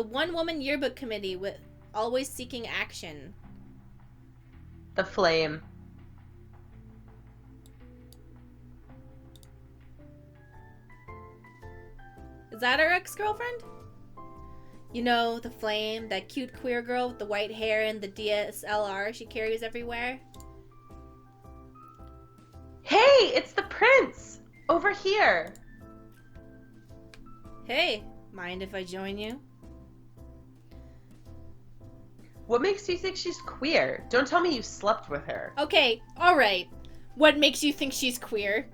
The one-woman yearbook committee with always seeking action. The flame. Is that her ex-girlfriend? You know, the flame, that cute queer girl with the white hair and the DSLR she carries everywhere? Hey, it's the prince! Over here! Hey, mind if I join you? What makes you think she's queer? Don't tell me you slept with her. Okay, alright. What makes you think she's queer?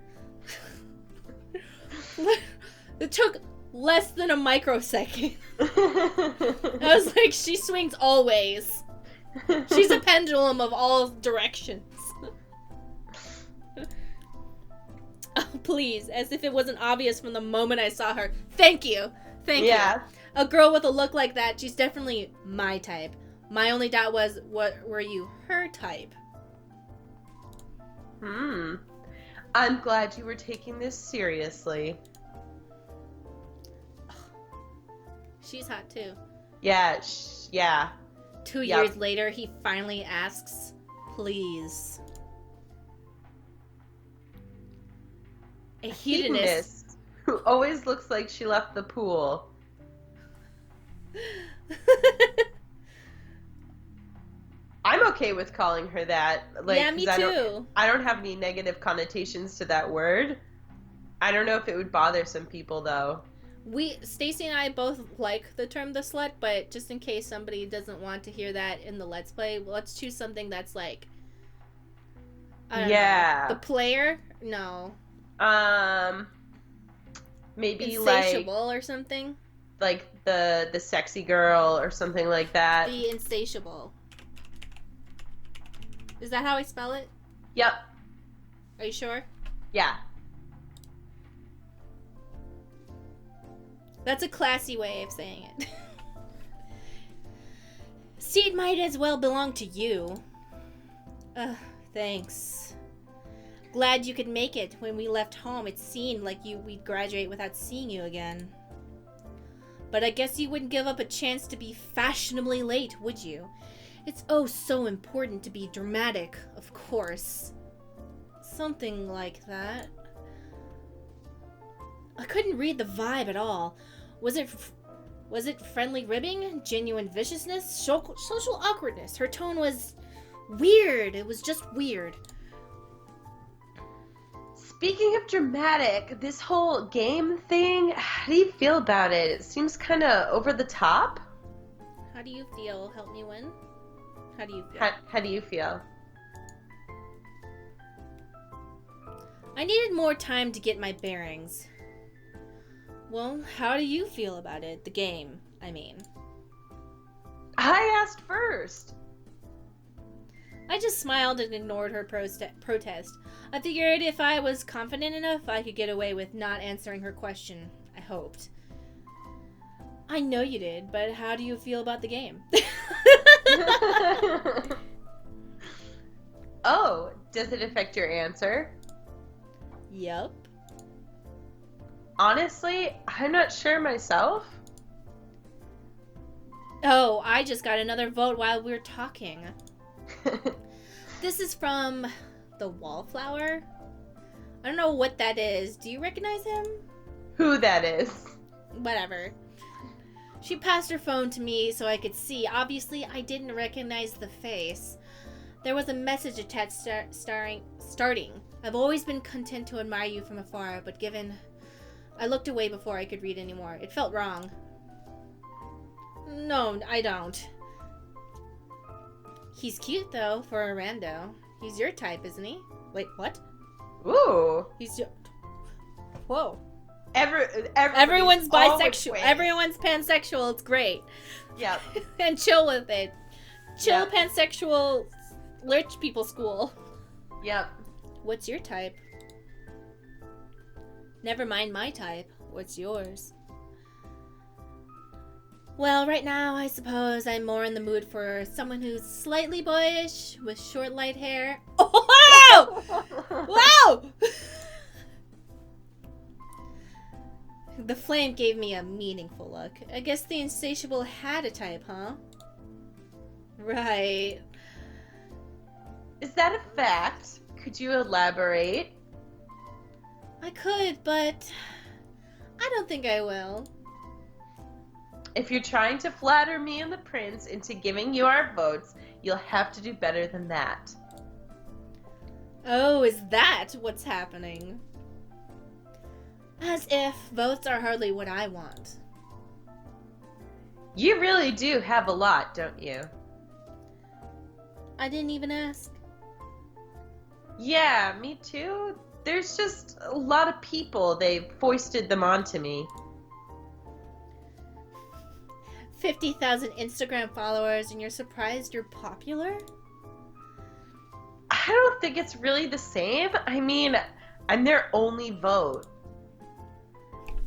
It took less than a microsecond. I was like, she swings always. She's a pendulum of all directions. Oh, please, as if it wasn't obvious from the moment I saw her. Thank you. Thank you. A girl with a look like that, she's definitely my type. My only doubt was, what were you her type? I'm glad you were taking this seriously. She's hot too. Yeah, yeah. 2 years later, he finally asks, please. A hedonist who always looks like she left the pool. I'm okay with calling her that. Like, yeah, me too. I don't have any negative connotations to that word. I don't know if it would bother some people, though. Stacy and I both like the term the slut, but just in case somebody doesn't want to hear that in the Let's Play, let's choose something that's like, I don't know. The player? No. Maybe insatiable or something? Like the sexy girl or something like that. The insatiable. Is that how I spell it? Yep. Are you sure? Yeah. That's a classy way of saying it. Seat might as well belong to you. Thanks. Glad you could make it. When we left home, it seemed like we'd graduate without seeing you again. But I guess you wouldn't give up a chance to be fashionably late, would you? It's oh so important to be dramatic, of course. Something like that. I couldn't read the vibe at all. Was it friendly ribbing? Genuine viciousness? Social awkwardness? Her tone was weird. It was just weird. Speaking of dramatic, this whole game thing, how do you feel about it? It seems kind of over the top. How do you feel? Help me win. How do you feel? How do you feel? I needed more time to get my bearings. Well, how do you feel about it? The game, I mean. I asked first. I just smiled and ignored her protest. I figured if I was confident enough, I could get away with not answering her question. I hoped. I know you did, but how do you feel about the game? Oh, does it affect your answer? Yup. Honestly, I'm not sure myself. Oh, I just got another vote while we were talking. This is from the Wallflower. I don't know what that is. Do you recognize him? Who that is? Whatever. She passed her phone to me so I could see. Obviously, I didn't recognize the face. There was a message attached starting. I've always been content to admire you from afar, but I looked away before I could read anymore. It felt wrong. No, I don't. He's cute, though, for a rando. He's your type, isn't he? Wait, what? Ooh. He's your... Whoa. Everyone's bisexual. Everyone's pansexual. It's great. Yep. And chill with it. Chill, yep. Pansexual rich people school. Yep. What's your type? Never mind my type. What's yours? Well, right now, I suppose I'm more in the mood for someone who's slightly boyish, with short light hair. Oh, wow! Wow! The flame gave me a meaningful look. I guess the insatiable had a type, huh? Right. Is that a fact? Could you elaborate? I could, but I don't think I will. If you're trying to flatter me and the prince into giving you our votes, you'll have to do better than that. Oh, is that what's happening? As if votes are hardly what I want. You really do have a lot, don't you? I didn't even ask. Yeah, me too. There's just a lot of people. They foisted them onto me. 50,000 Instagram followers and you're surprised you're popular? I don't think it's really the same. I mean, I'm their only vote.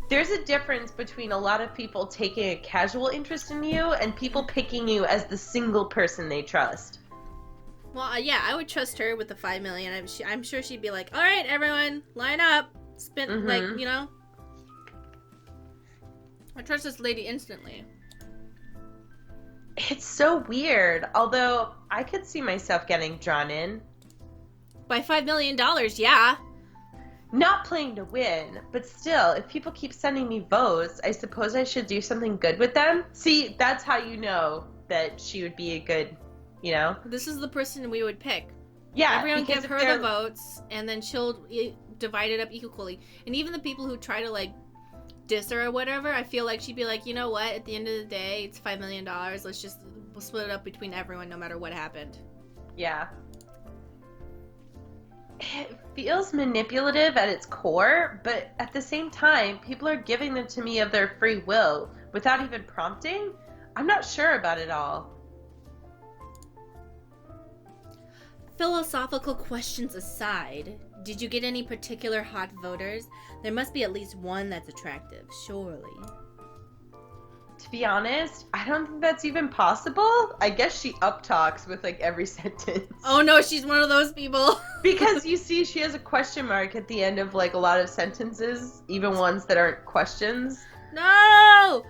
There's a difference between a lot of people taking a casual interest in you and people picking you as the single person they trust. Well, yeah, I would trust her with the 5 million. I'm sure she'd be like, all right, everyone, line up. Spin, like, you know. I trust this lady instantly. It's so weird. Although, I could see myself getting drawn in. By $5 million, yeah. Not playing to win, but still, if people keep sending me votes, I suppose I should do something good with them. See, that's how you know that she would be a good, you know? This is the person we would pick. Yeah, everyone give her the votes, and then she'll divide it up equally. And even the people who try to, like, diss her or whatever, I feel like she'd be like, you know what, at the end of the day, it's $5 million, let's just split it up between everyone no matter what happened. Yeah. It feels manipulative at its core, but at the same time, people are giving them to me of their free will without even prompting. I'm not sure about it all. Philosophical questions aside, did you get any particular hot voters? There must be at least one that's attractive, surely. To be honest, I don't think that's even possible. I guess she uptalks with like every sentence. Oh no, she's one of those people. Because you see, she has a question mark at the end of like a lot of sentences, even ones that aren't questions. No!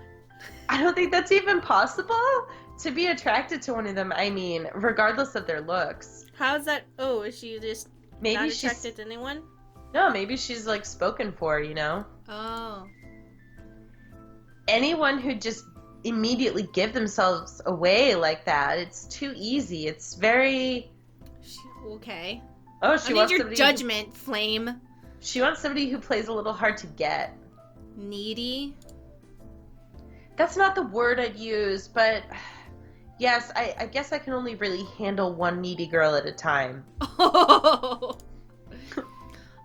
I don't think that's even possible to be attracted to one of them. I mean, regardless of their looks. How's that? Oh, is she just maybe not attracted to anyone? No, maybe she's like spoken for, you know? Oh. Anyone who just immediately give themselves away like that, it's too easy. It's very... Okay. Oh, she wants your judgment, Flame. She wants somebody who plays a little hard to get. Needy? That's not the word I'd use, but... Yes, I guess I can only really handle one needy girl at a time. Oh,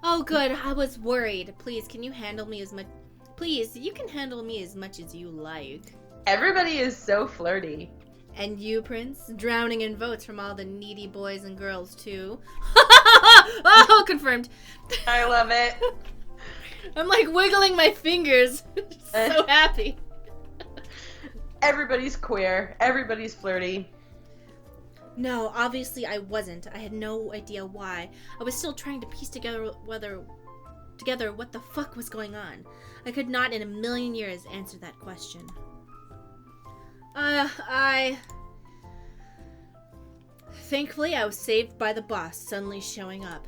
oh good. I was worried. Please, can you handle me as much... Please, you can handle me as much as you like. Everybody is so flirty. And you, Prince? Drowning in votes from all the needy boys and girls, too. Oh, confirmed. I love it. I'm like wiggling my fingers. So happy. Everybody's queer. Everybody's flirty. No, obviously I wasn't. I had no idea why. I was still trying to piece together what the fuck was going on. I could not in a million years answer that question. Thankfully, I was saved by the boss suddenly showing up.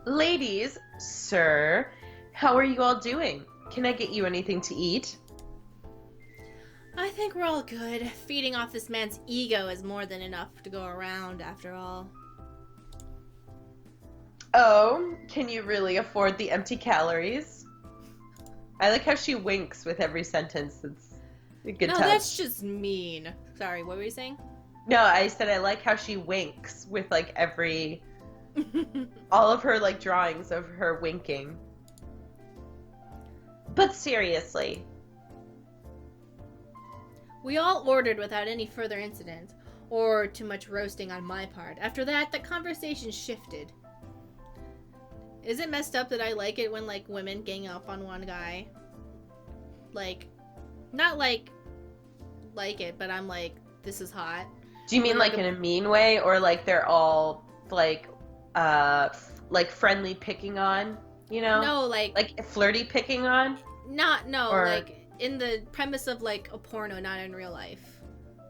Ladies, sir, how are you all doing? Can I get you anything to eat? I think we're all good. Feeding off this man's ego is more than enough to go around, after all. Oh, can you really afford the empty calories? I like how she winks with every sentence. It's a good touch. No, that's just mean. Sorry, what were you saying? No, I said I like how she winks with like every... all of her like drawings of her winking. But seriously. We all ordered without any further incident, or too much roasting on my part. After that, the conversation shifted. Is it messed up that I like it when, like, women gang up on one guy? Like, not like it, but I'm like, this is hot. Do you mean like in a mean way, or like they're all like friendly picking on? You know? No, like flirty picking on? Or... like in the premise of like a porno, not in real life.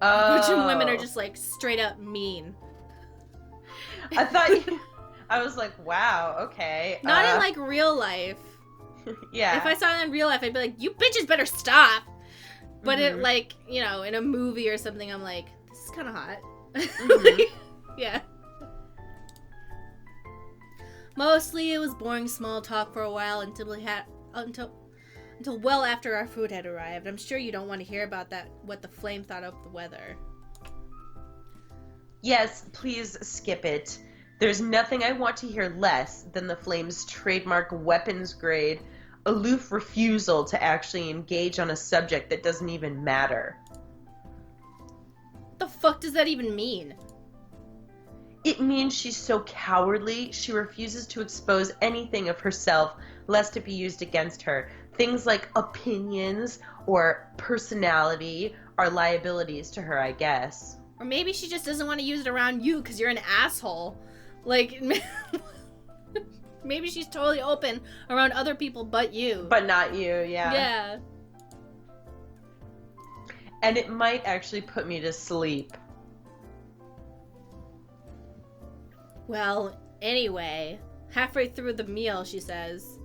Oh. A bunch of women are just like straight up mean. I thought I was like, wow, okay. Not in like real life. Yeah. If I saw that in real life, I'd be like, you bitches better stop. But it like, you know, in a movie or something, I'm like, this is kind of hot. Yeah. Mostly it was boring small talk for a while until well after our food had arrived. I'm sure you don't want to hear about that, what the flame thought of the weather. Yes, please skip it. There's nothing I want to hear less than the Flame's trademark weapons-grade, aloof refusal to actually engage on a subject that doesn't even matter. What the fuck does that even mean? It means she's so cowardly, she refuses to expose anything of herself lest it be used against her. Things like opinions or personality are liabilities to her, I guess. Or maybe she just doesn't want to use it around you because you're an asshole. Like, maybe she's totally open around other people but you. But not you, yeah. Yeah. And it might actually put me to sleep. Well, anyway, halfway through the meal, she says,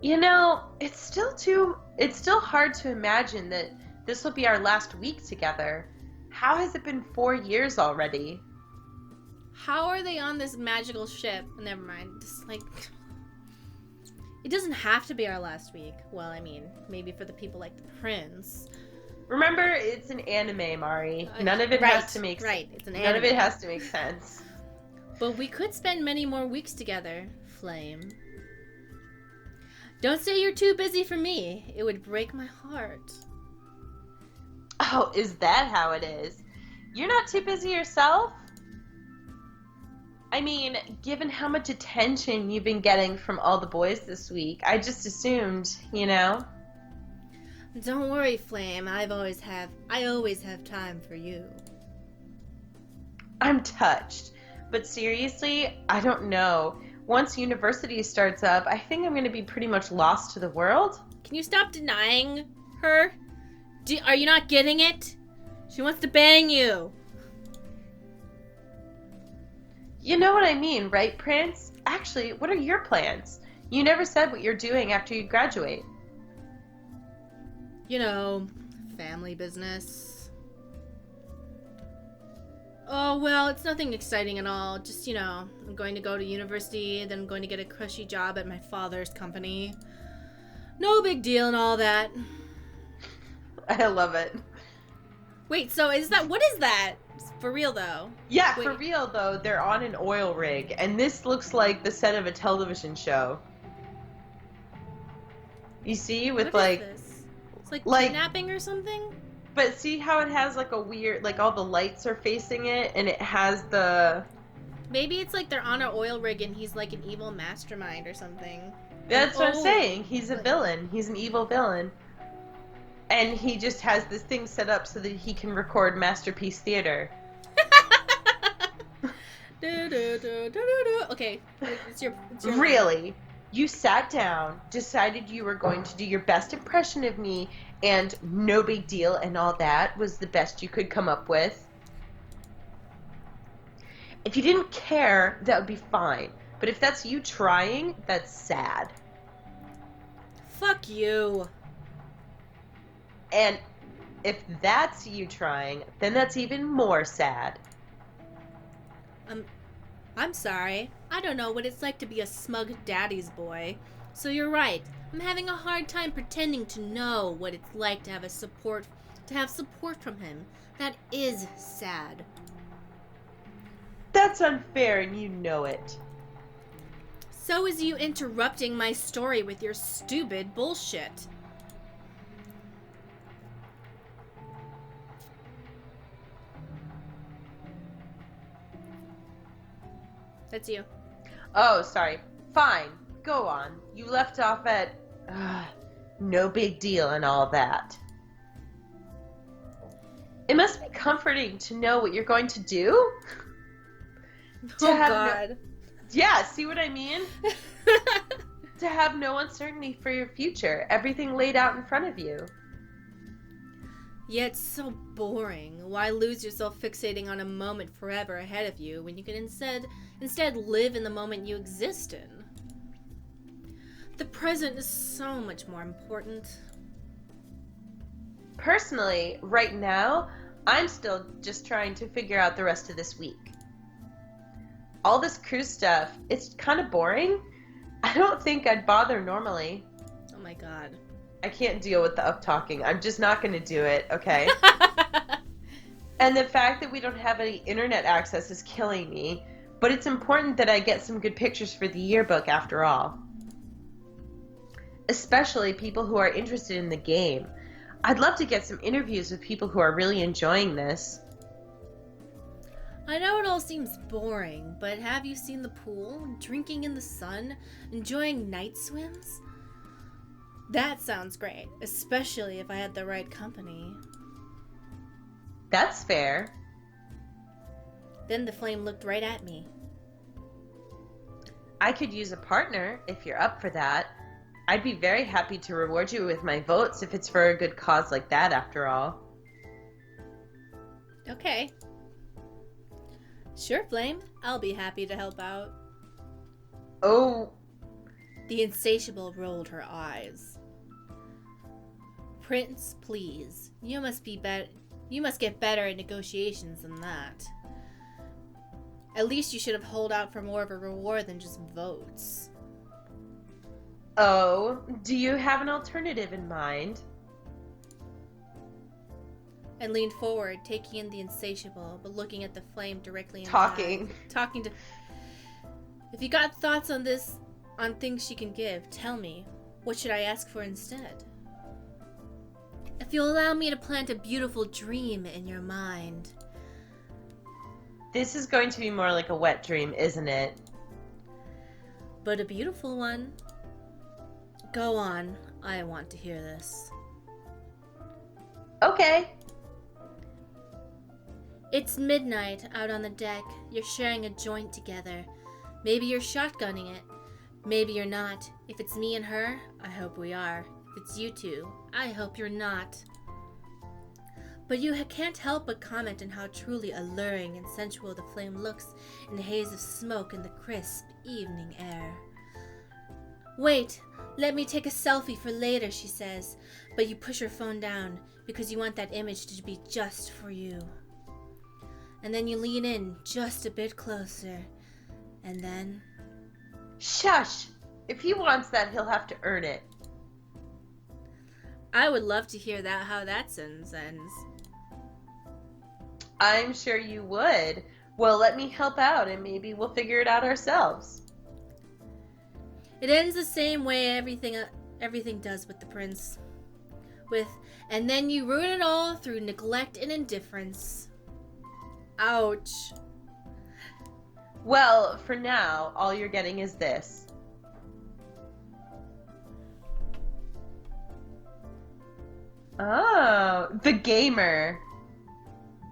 you know, it's still hard to imagine that this will be our last week together. How has it been 4 years already? how are they on this magical ship? Never mind. Just like, it doesn't have to be our last week. Well, I mean, maybe for the people like the prince. Remember, it's an anime, Mari. None of it has to make sense. Right, it's an anime. None of it has to make sense. But we could spend many more weeks together, Flame. Don't say you're too busy for me. It would break my heart. Oh, is that how it is? You're not too busy yourself? I mean, given how much attention you've been getting from all the boys this week, I just assumed, you know? Don't worry, Flame. I always have time for you. I'm touched. But seriously, I don't know. Once university starts up, I think I'm going to be pretty much lost to the world. Can you stop denying her? Are you not getting it? She wants to bang you. You know what I mean, right, Prince? Actually, what are your plans? You never said what you're doing after you graduate. You know, family business. Oh, well, it's nothing exciting at all. Just, you know, I'm going to go to university, then I'm going to get a cushy job at my father's company. No big deal and all that. I love it. Wait, so what is that? For real, though? Yeah, Wait. For real, though, they're on an oil rig, and this looks like the set of a television show. You see, with What is this? It's like kidnapping or something? But see how it has like a weird, like all the lights are facing it, and it has the... Maybe it's like they're on an oil rig and he's like an evil mastermind or something. That's what I'm saying. He's a villain. He's an evil villain. And he just has this thing set up so that he can record Masterpiece Theater. Okay, it's your Really? You sat down, decided you were going to do your best impression of me, and no big deal and all that was the best you could come up with? If you didn't care, that would be fine. But if that's you trying, that's sad. Fuck you. And if that's you trying, then that's even more sad. I'm sorry. I don't know what it's like to be a smug daddy's boy. So you're right. I'm having a hard time pretending to know what it's like to have support from him. That is sad. That's unfair and you know it. So is you interrupting my story with your stupid bullshit. That's you. Oh, sorry. Fine. Go on. You left off at... no big deal and all that. It must be comforting to know what you're going to do. Oh, God. Yeah, see what I mean? To have no uncertainty for your future. Everything laid out in front of you. Yeah, it's so boring. Why lose yourself fixating on a moment forever ahead of you when you can instead live in the moment you exist in? The present is so much more important. Personally, right now, I'm still just trying to figure out the rest of this week. All this cruise stuff, it's kind of boring. I don't think I'd bother normally. Oh my god. I can't deal with the up-talking. I'm just not going to do it, okay? And the fact that we don't have any internet access is killing me. But it's important that I get some good pictures for the yearbook after all. Especially people who are interested in the game. I'd love to get some interviews with people who are really enjoying this. I know it all seems boring, but have you seen the pool, drinking in the sun, enjoying night swims? That sounds great, especially if I had the right company. That's fair. Then the flame looked right at me. I could use a partner if you're up for that. I'd be very happy to reward you with my votes if it's for a good cause like that, after all. Okay. Sure, Flame. I'll be happy to help out. Oh. The insatiable rolled her eyes. Prince, please. You must get better at negotiations than that. At least you should have held out for more of a reward than just votes. Oh, do you have an alternative in mind? And leaned forward, taking in the insatiable, but looking at the flame directly in the Talking. eye. Talking to... If you got thoughts on this, on things she can give, tell me. What should I ask for instead? If you'll allow me to plant a beautiful dream in your mind. This is going to be more like a wet dream, isn't it? But a beautiful one. Go on. I want to hear this. Okay. It's midnight out on the deck. You're sharing a joint together. Maybe you're shotgunning it. Maybe you're not. If it's me and her, I hope we are. If it's you two, I hope you're not. But you can't help but comment on how truly alluring and sensual the flame looks in the haze of smoke and the crisp evening air. Wait, let me take a selfie for later, she says, but you push her phone down because you want that image to be just for you. And then you lean in just a bit closer, and then... Shush! If he wants that, he'll have to earn it. I would love to hear how that sentence ends. I'm sure you would. Well, let me help out and maybe we'll figure it out ourselves. It ends the same way everything does with the prince. And then you ruin it all through neglect and indifference. Ouch. Well, for now, all you're getting is this. Oh, the gamer.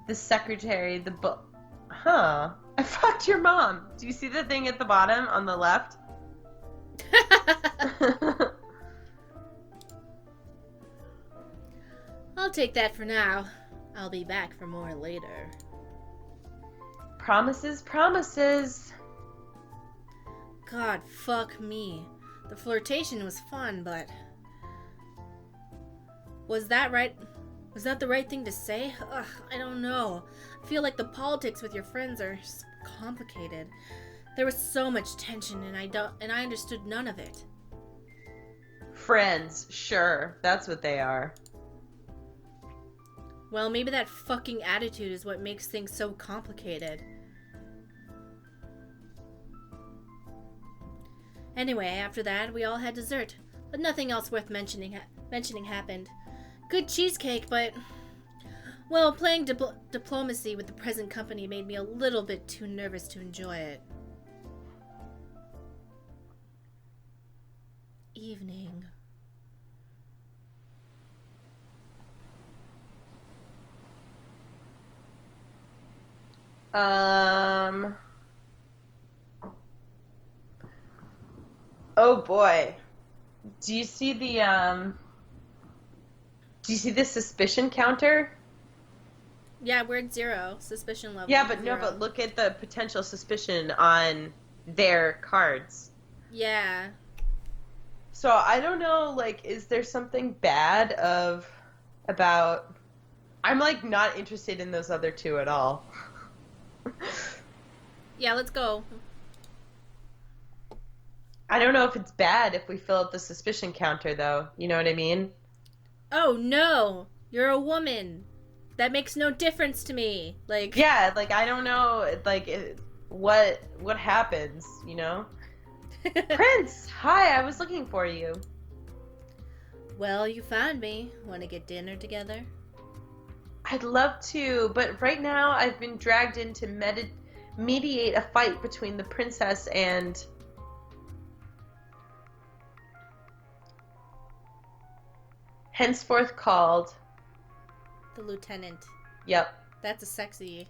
The secretary, the book. Huh. I fucked your mom. Do you see the thing at the bottom on the left? I'll take that for now. I'll be back for more later. Promises, promises. God, fuck me. The flirtation was fun, but... Was that the right thing to say? Ugh, I don't know. I feel like the politics with your friends are complicated. There was so much tension and I understood none of it. Friends, sure. That's what they are. Well, maybe that fucking attitude is what makes things so complicated. Anyway, after that, we all had dessert, but nothing else worth mentioning happened. Good cheesecake, but... Well, playing diplomacy with the present company made me a little bit too nervous to enjoy it. Evening. Oh boy. Do you see the suspicion counter? Yeah, we're at 0. Suspicion level Yeah, but no, 0. but look at the potential suspicion on their cards. Yeah. So I don't know, like, is there something bad about I'm like not interested in those other two at all. Yeah, let's go. I don't know if it's bad if we fill up the suspicion counter though. You know what I mean? Oh no! You're a woman! That makes no difference to me. Like, Yeah, like I don't know like what happens, you know? Prince, hi, I was looking for you. well, you found me. Want to get dinner together? I'd love to, but right now I've been dragged in to mediate a fight between the princess and henceforth called. The lieutenant. Yep. That's a sexy.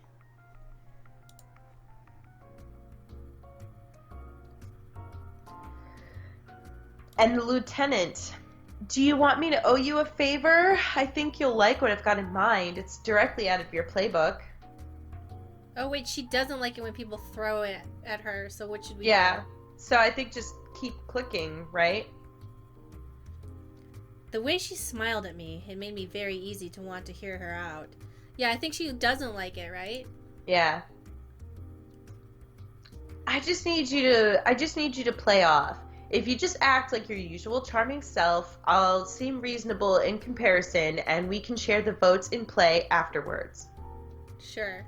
And the lieutenant. Do you want me to owe you a favor? I think you'll like what I've got in mind. It's directly out of your playbook. Oh wait, she doesn't like it when people throw it at her. So what should we Yeah. do? So I think just keep clicking, right? The way she smiled at me, it made me very easy to want to hear her out. Yeah, I think she doesn't like it, right? Yeah. I just need you to play off. If you just act like your usual charming self, I'll seem reasonable in comparison and we can share the votes in play afterwards. Sure.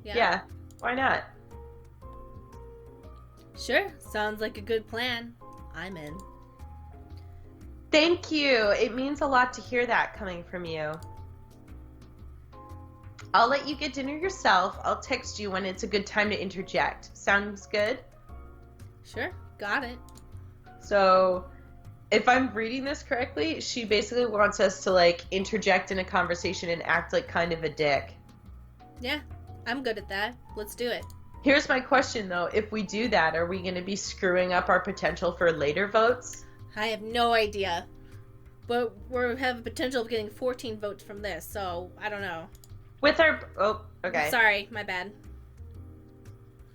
Yeah, why not? Sure, sounds like a good plan. I'm in. Thank you. It means a lot to hear that coming from you. I'll let you get dinner yourself. I'll text you when it's a good time to interject. Sounds good? Sure, got it. So, if I'm reading this correctly, she basically wants us to, like, interject in a conversation and act like kind of a dick. Yeah, I'm good at that. Let's do it. Here's my question, though. If we do that, are we going to be screwing up our potential for later votes? I have no idea. But we have a potential of getting 14 votes from this, so I don't know. With our... Oh, okay. Sorry, my bad.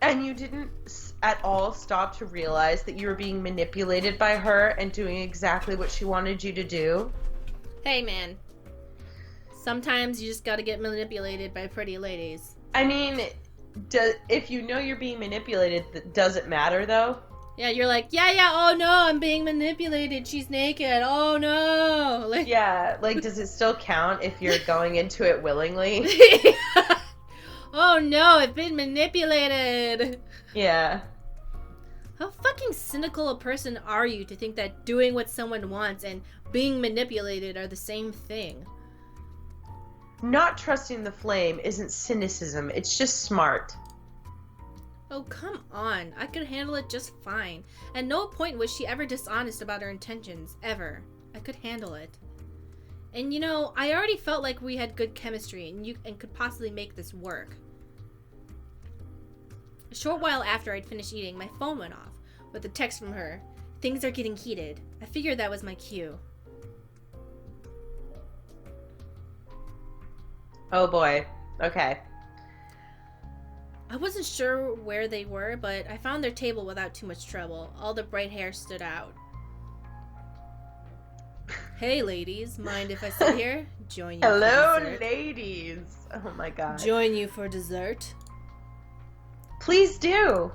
And you didn't at all stop to realize that you were being manipulated by her and doing exactly what she wanted you to do? Hey, man. Sometimes you just gotta get manipulated by pretty ladies. I mean, if you know you're being manipulated, does it matter, though? Yeah, you're like, yeah, oh no, I'm being manipulated. She's naked. Oh no. Like, yeah, like, does it still count if you're going into it willingly? oh no, I've been manipulated. Yeah. How fucking cynical a person are you to think that doing what someone wants and being manipulated are the same thing? Not trusting the flame isn't cynicism, it's just smart. Oh, come on. I could handle it just fine. At no point was she ever dishonest about her intentions, ever. I could handle it. And you know, I already felt like we had good chemistry and could possibly make this work. A short while after I'd finished eating, my phone went off with a text from her. Things are getting heated. I figured that was my cue. Oh boy. Okay. I wasn't sure where they were, but I found their table without too much trouble. All the bright hair stood out. Hey ladies, mind if I sit here? Join you Hello, for dessert. ladies. Oh my god. Join you for dessert. Please do.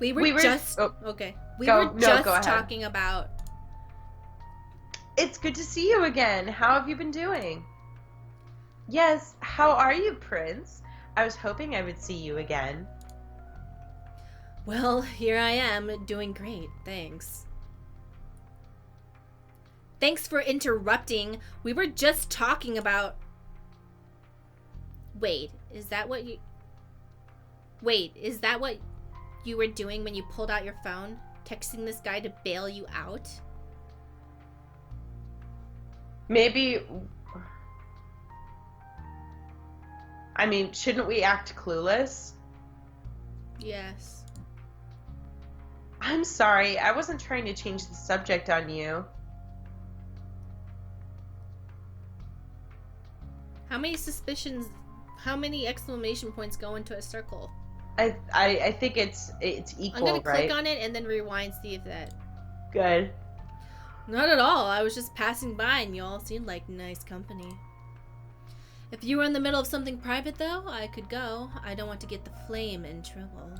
We were just okay. We Go were just ahead. talking about. It's good to see you again. How have you been doing? Yes, how are you, Prince? I was hoping I would see you again. Well, here I am, doing great. Thanks. Thanks for interrupting. We were just talking about. Wait, is that what you were doing when you pulled out your phone? Texting this guy to bail you out? Maybe... I mean, shouldn't we act clueless? Yes. I'm sorry. I wasn't trying to change the subject on you. How many exclamation points go into a circle? I think it's equal, I'm gonna right? click on it and then rewind, see if that... Good. Not at all. I was just passing by and you all seemed like nice company. If you were in the middle of something private, though, I could go. I don't want to get the flame in trouble.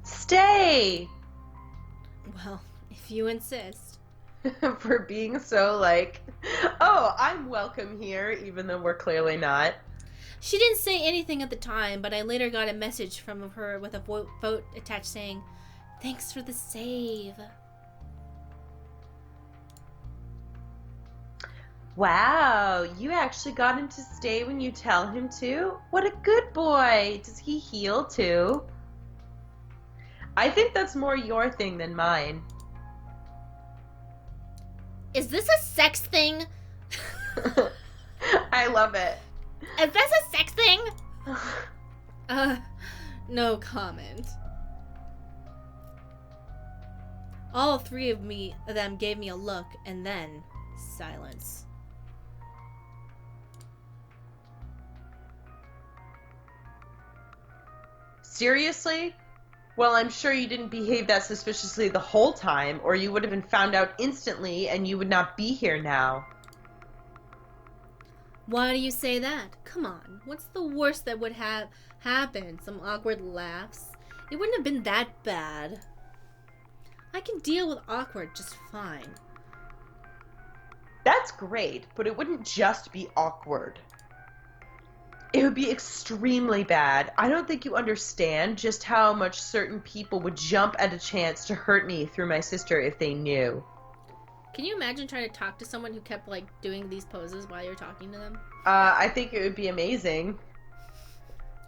Stay! Well, if you insist. For being so like, oh, I'm welcome here, even though we're clearly not. She didn't say anything at the time, but I later got a message from her with a vote attached saying, "Thanks for the save." Wow, you actually got him to stay when you tell him to? What a good boy! Does he heal too? I think that's more your thing than mine. Is this a sex thing? I love it. Is this a sex thing? No comment. All three of them gave me a look, and then silence. Seriously? Well, I'm sure you didn't behave that suspiciously the whole time, or you would have been found out instantly and you would not be here now. Why do you say that? Come on, what's the worst that would have happened? Some awkward laughs? It wouldn't have been that bad. I can deal with awkward just fine. That's great, but it wouldn't just be awkward. It would be extremely bad. I don't think you understand just how much certain people would jump at a chance to hurt me through my sister if they knew. Can you imagine trying to talk to someone who kept, like, doing these poses while you're talking to them? I think it would be amazing.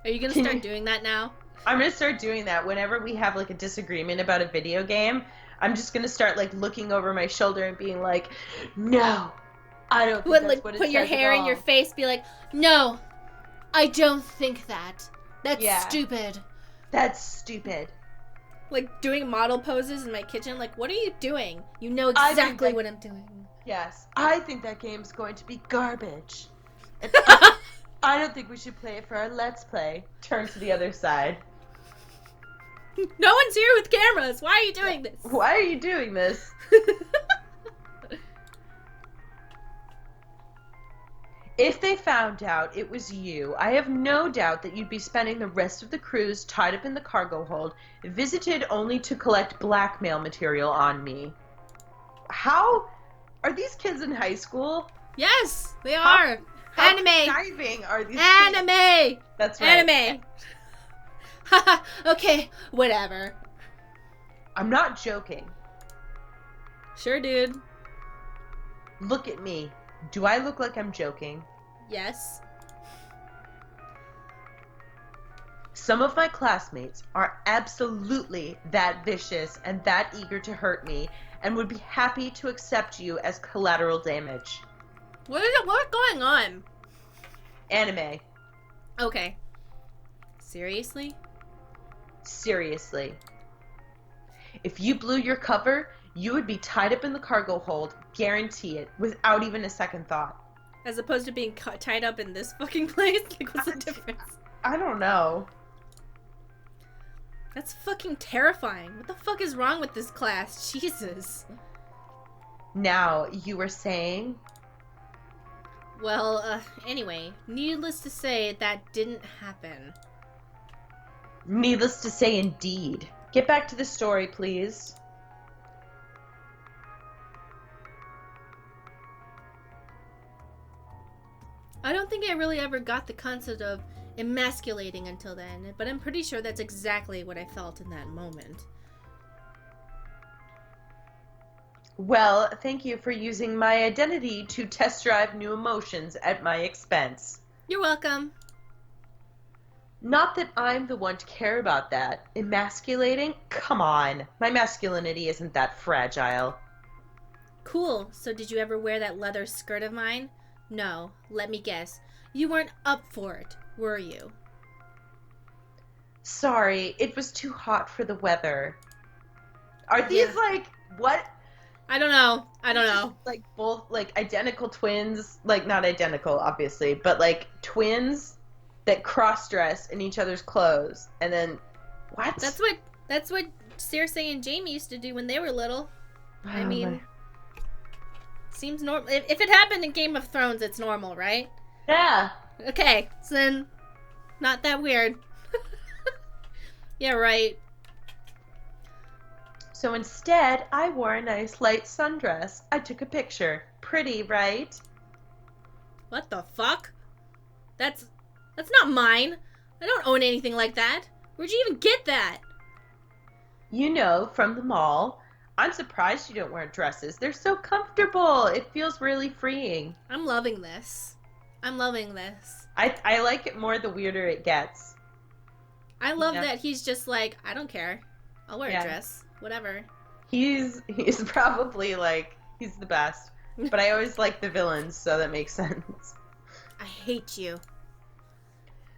Are you gonna start doing that now? I'm gonna start doing that whenever we have, like, a disagreement about a video game. I'm just gonna start, like, looking over my shoulder and being like, no, I don't think that's what it says put your hair in your face, be like, no, I don't think that. That's stupid. That's stupid. Like, doing model poses in my kitchen. Like, what are you doing? You know exactly what I'm doing. Yes. I think that game's going to be garbage. I don't think we should play it for our Let's Play. Turn to the other side. No one's here with cameras. Why are you doing this? Why are you doing this? If they found out it was you, I have no doubt that you'd be spending the rest of the cruise tied up in the cargo hold, visited only to collect blackmail material on me. How? Are these kids in high school? Yes, they are. How Anime. conniving are these Anime. kids? That's right. Anime. Haha, okay, whatever. I'm not joking. Sure, dude. Look at me. Do I look like I'm joking? Yes. Some of my classmates are absolutely that vicious and that eager to hurt me and would be happy to accept you as collateral damage. What's going on? Anime. Okay. Seriously? Seriously. If you blew your cover, you would be tied up in the cargo hold, guarantee it, without even a second thought. As opposed to being tied up in this fucking place? Like, what's the difference? I don't know. That's fucking terrifying. What the fuck is wrong with this class? Jesus. Now, you were saying? Well, anyway, needless to say, that didn't happen. Needless to say, indeed. Get back to the story, please. I don't think I really ever got the concept of emasculating until then, but I'm pretty sure that's exactly what I felt in that moment. Well, thank you for using my identity to test drive new emotions at my expense. You're welcome. Not that I'm the one to care about that. Emasculating? Come on. My masculinity isn't that fragile. Cool. So did you ever wear that leather skirt of mine? No. Let me guess. You weren't up for it, were you? Sorry, it was too hot for the weather. Are these Yeah. like what? I don't know. I don't Just know. like both like identical twins, like not identical, obviously, but like twins that cross dress in each other's clothes, and then what? That's what Cersei and Jaime used to do when they were little. I Oh my. mean, seems normal. If it happened in Game of Thrones, it's normal, right? Yeah. Okay, so then not that weird. Yeah, right. So instead, I wore a nice light sundress. I took a picture. Pretty, right? What the fuck? That's not mine. I don't own anything like that. Where'd you even get that? You know, from the mall. I'm surprised you don't wear dresses. They're so comfortable. It feels really freeing. I'm loving this. I'm loving this. I like it more the weirder it gets. I love Yeah. that he's just like, I don't care. I'll wear Yeah. a dress. Whatever. He's probably like he's the best. But I always like the villains, so that makes sense. I hate you.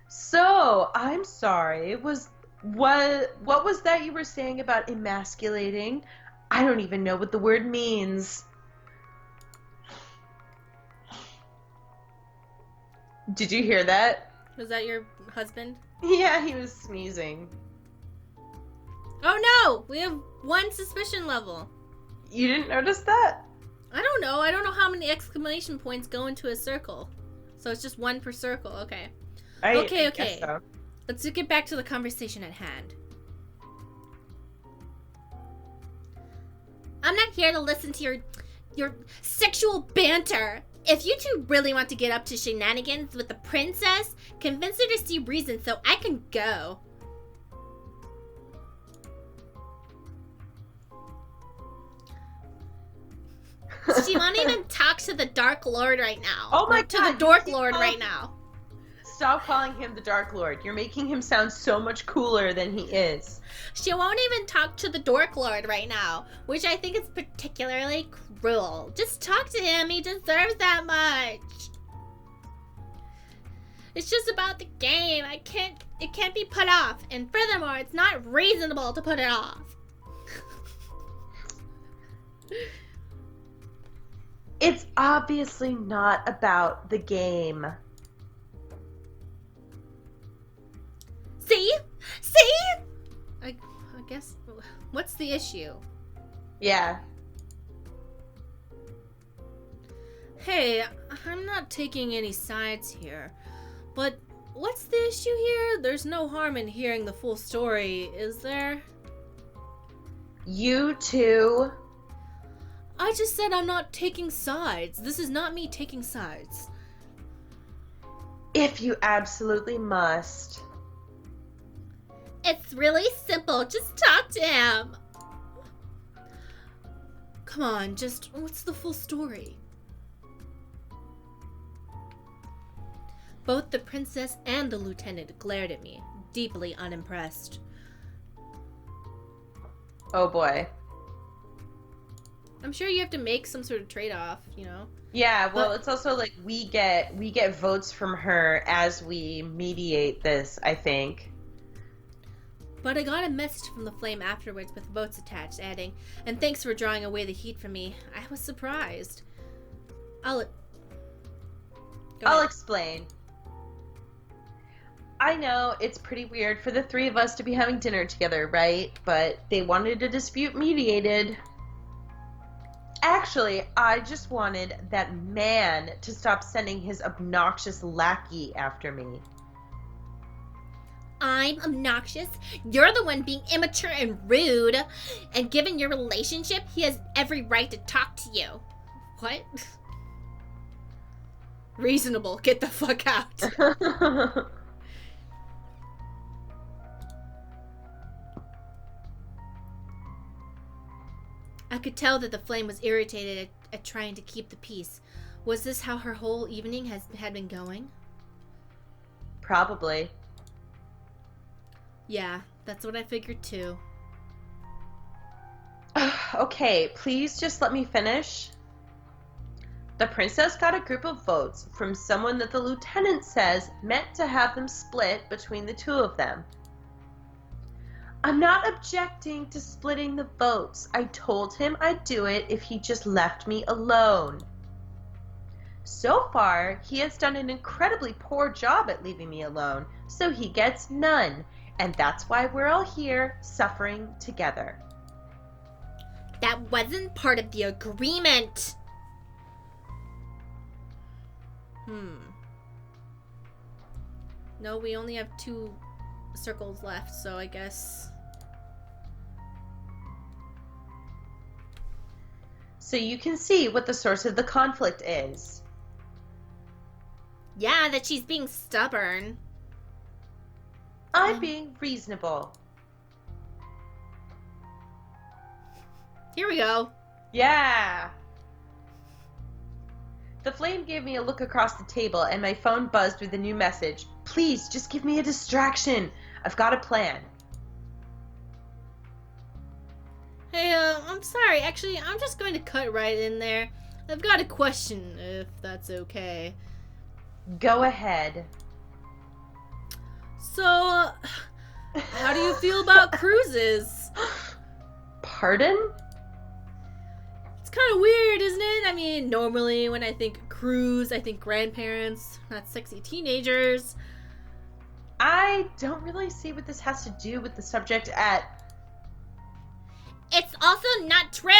So, I'm sorry. What was that you were saying about emasculating? I don't even know what the word means. Did you hear that? Was that your husband? Yeah, he was sneezing. Oh no! We have one suspicion level. You didn't notice that? I don't know. I don't know how many exclamation points go into a circle. So it's just one per circle. Okay. Okay. I guess so. Let's get back to the conversation at hand. I'm not here to listen to your sexual banter. If you two really want to get up to shenanigans with the princess, convince her to see reason so I can go. She won't even talk to the Dark Lord right now. Oh my To God, the Dork you Lord call- right now. Stop calling him the Dark Lord. You're making him sound so much cooler than he is. She won't even talk to the Dork Lord right now, which I think is particularly cruel. Just talk to him. He deserves that much. It's just about the game. It can't be put off. And furthermore, it's not reasonable to put it off. It's obviously not about the game. See? See? I guess, what's the issue? Yeah. Hey, I'm not taking any sides here, but what's the issue here? There's no harm in hearing the full story, is there? You two. I just said I'm not taking sides. This is not me taking sides. If you absolutely must. It's really simple. Just talk to him. Come on, just what's the full story? Both the princess and the lieutenant glared at me, deeply unimpressed. Oh boy. I'm sure you have to make some sort of trade-off, you know? Yeah, well, But- it's also like we get votes from her as we mediate this, I think. But I got a message from the flame afterwards with votes attached, adding, "And thanks for drawing away the heat from me. I was surprised." Go I'll ahead. explain. I know it's pretty weird for the three of us to be having dinner together, right? But they wanted a dispute mediated. Actually, I just wanted that man to stop sending his obnoxious lackey after me. I'm obnoxious. You're the one being immature and rude. And given your relationship, he has every right to talk to you. What? Reasonable. Get the fuck out. I could tell that the flame was irritated at trying to keep the peace. Was this how her whole evening had been going? Probably. Yeah, that's what I figured too. Okay, please just let me finish. The princess got a group of votes from someone that the lieutenant says meant to have them split between the two of them. I'm not objecting to splitting the votes. I told him I'd do it if he just left me alone. So far, he has done an incredibly poor job at leaving me alone, so he gets none. And that's why we're all here, suffering together. That wasn't part of the agreement. No, we only have 2 circles left, so I guess... So you can see what the source of the conflict is. Yeah, that she's being stubborn. I'm being reasonable. Here we go. Yeah. The flame gave me a look across the table and my phone buzzed with a new message. Please, just give me a distraction. I've got a plan. Hey, I'm sorry. Actually, I'm just going to cut right in there. I've got a question, if that's okay. Go ahead. So, how do you feel about cruises? Pardon? It's kind of weird, isn't it? I mean, normally when I think cruise, I think grandparents, not sexy teenagers. I don't really see what this has to do with the subject at... It's also not true.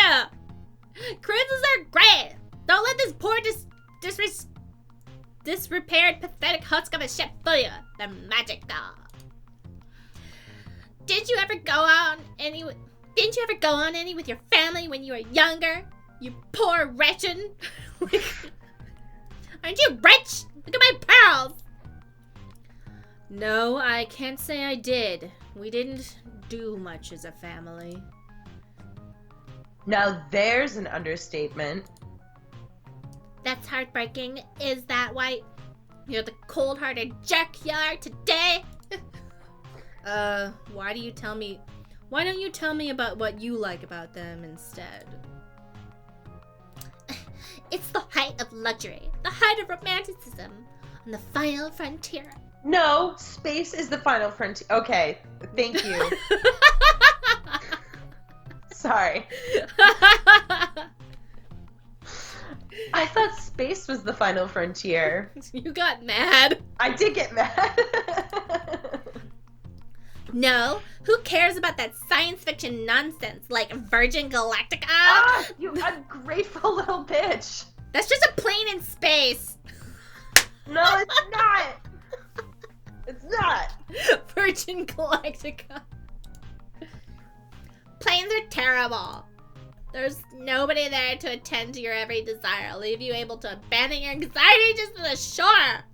Cruises are great. Don't let this poor disrepaired, pathetic husk of a ship fool you. The magic doll. Didn't you ever go on any with your family when you were younger? You poor wretched. Aren't you rich? Look at my pearls. No, I can't say I did. We didn't do much as a family. Now there's an understatement. That's heartbreaking. Is that why you're the cold-hearted jerk you are today? Why don't you tell me about what you like about them instead? It's the height of luxury, the height of romanticism, on the final frontier. No, space is the final frontier. Okay, thank you. Sorry. I thought space was the final frontier. You got mad. I did get mad. No, who cares about that science fiction nonsense like Virgin Galactica? Ah, you ungrateful little bitch. That's just a plane in space. No, it's not. It's not. Virgin Galactica. Planes are terrible. There's nobody there to attend to your every desire, leave you able to abandon your anxiety just to the shore.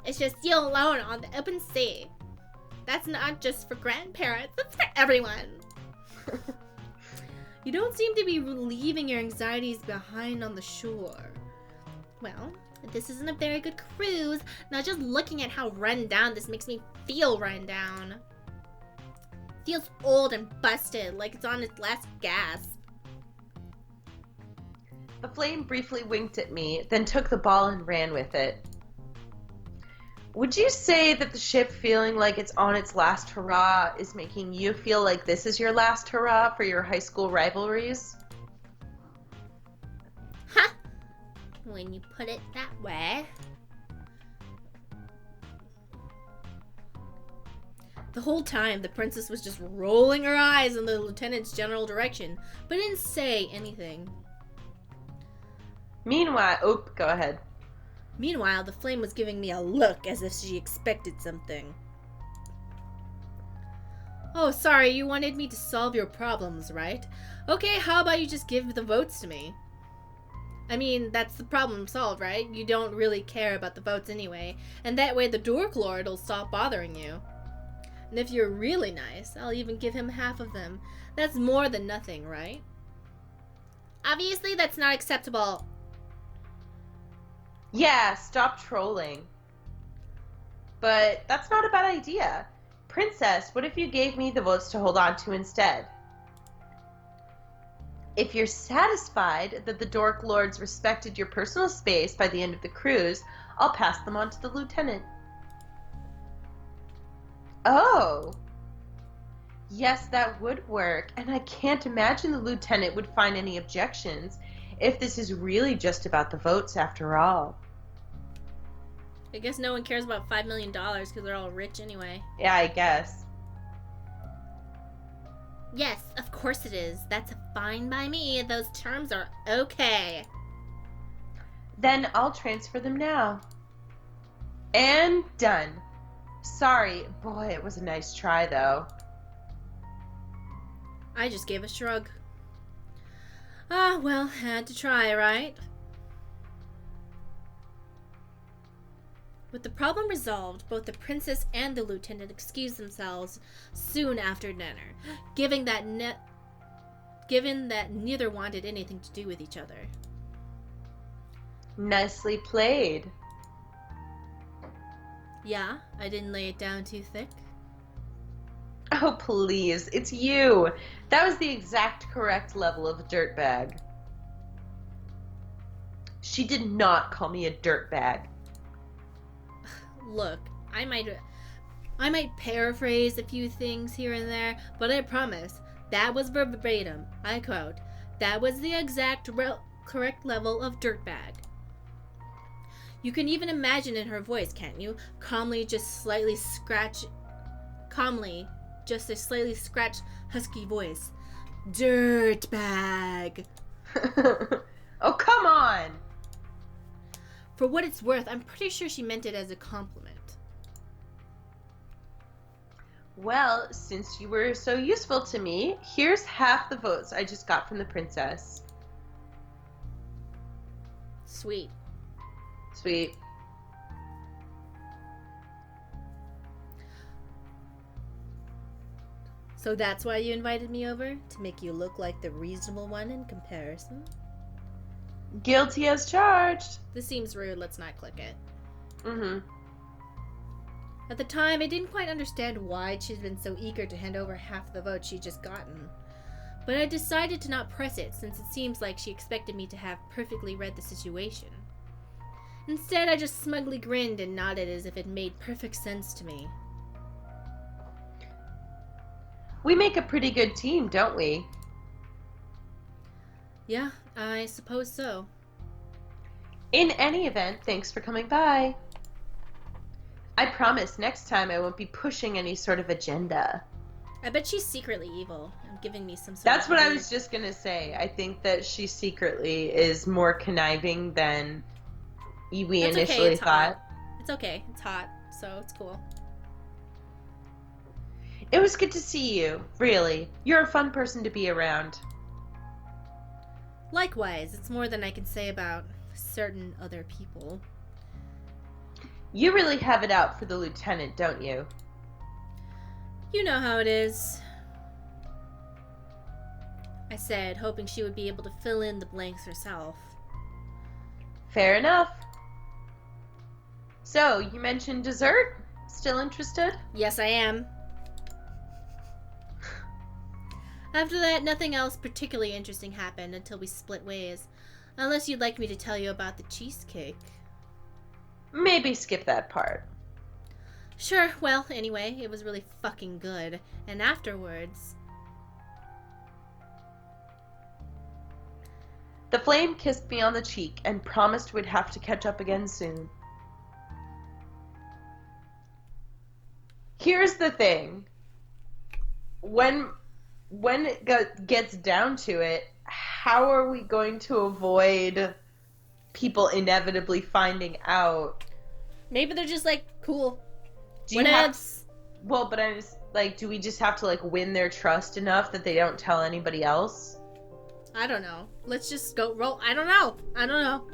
It's just you alone on the open sea. That's not just for grandparents, that's for everyone. You don't seem to be leaving your anxieties behind on the shore. Well, this isn't a very good cruise. Not just looking at how run down this makes me feel run down. Feels old and busted, like it's on its last gasp. The flame briefly winked at me, then took the ball and ran with it. Would you say that the ship feeling like it's on its last hurrah is making you feel like this is your last hurrah for your high school rivalries? Huh? When you put it that way. The whole time, the princess was just rolling her eyes in the lieutenant's general direction, but didn't say anything. Meanwhile, go ahead. Meanwhile, the flame was giving me a look as if she expected something. Oh, sorry, you wanted me to solve your problems, right? Okay, how about you just give the votes to me? I mean, that's the problem solved, right? You don't really care about the votes anyway, and that way the Dork Lord will stop bothering you. And if you're really nice, I'll even give him half of them. That's more than nothing, right? Obviously, that's not acceptable. Yeah, stop trolling. But that's not a bad idea. Princess, what if you gave me the votes to hold on to instead? If you're satisfied that the Dork Lords respected your personal space by the end of the cruise, I'll pass them on to the lieutenant. Oh, Yes, that would work, and I can't imagine the lieutenant would find any objections if this is really just about the votes after all. I guess no one cares about $5 million because they're all rich anyway. Yeah, I guess. Yes, of course it is. That's fine by me. Those terms are okay. Then I'll transfer them now. And done. Sorry, boy, it was a nice try, though. I just gave a shrug. Ah, well, had to try, right? With the problem resolved, both the princess and the lieutenant excused themselves soon after dinner, given that neither wanted anything to do with each other. Nicely played. Yeah, I didn't lay it down too thick. Oh, please, it's you. That was the exact correct level of dirtbag. She did not call me a dirtbag. Look, I might paraphrase a few things here and there, but I promise, that was verbatim. I quote, that was the exact correct level of dirtbag. You can even imagine in her voice, can't you? Calmly, just a slightly scratched, husky voice. Dirtbag. Oh, come on! For what it's worth, I'm pretty sure she meant it as a compliment. Well, since you were so useful to me, here's half the votes I just got from the princess. Sweet. Sweet. So that's why you invited me over? To make you look like the reasonable one in comparison? Guilty as charged. This seems rude, let's not click it. Mm-hmm. At the time, I didn't quite understand why she'd been so eager to hand over half the vote she'd just gotten. But I decided to not press it, since it seems like she expected me to have perfectly read the situation. Instead, I just smugly grinned and nodded as if it made perfect sense to me. We make a pretty good team, don't we? Yeah, I suppose so. In any event, thanks for coming by. I promise next time I won't be pushing any sort of agenda. I bet she's secretly evil and giving me some sort That's of what I weird- was just gonna say. I think that she secretly is more conniving than we That's okay, initially it's thought. hot. It's okay, it's hot, so it's cool. It was good to see you, really. You're a fun person to be around. Likewise, it's more than I can say about certain other people. You really have it out for the lieutenant, don't you? You know how it is. I said, hoping she would be able to fill in the blanks herself. Fair enough. So, you mentioned dessert? Still interested? Yes, I am. After that, nothing else particularly interesting happened until we split ways. Unless you'd like me to tell you about the cheesecake. Maybe skip that part. Sure, well, anyway, it was really fucking good. And afterwards... The flame kissed me on the cheek and promised we'd have to catch up again soon. Here's the thing. When it gets down to it, how are we going to avoid people inevitably finding out? Maybe they're just like, cool. Do you Well, but I just, like, do we just have to, like, win their trust enough that they don't tell anybody else? I don't know. Let's just go roll. I don't know.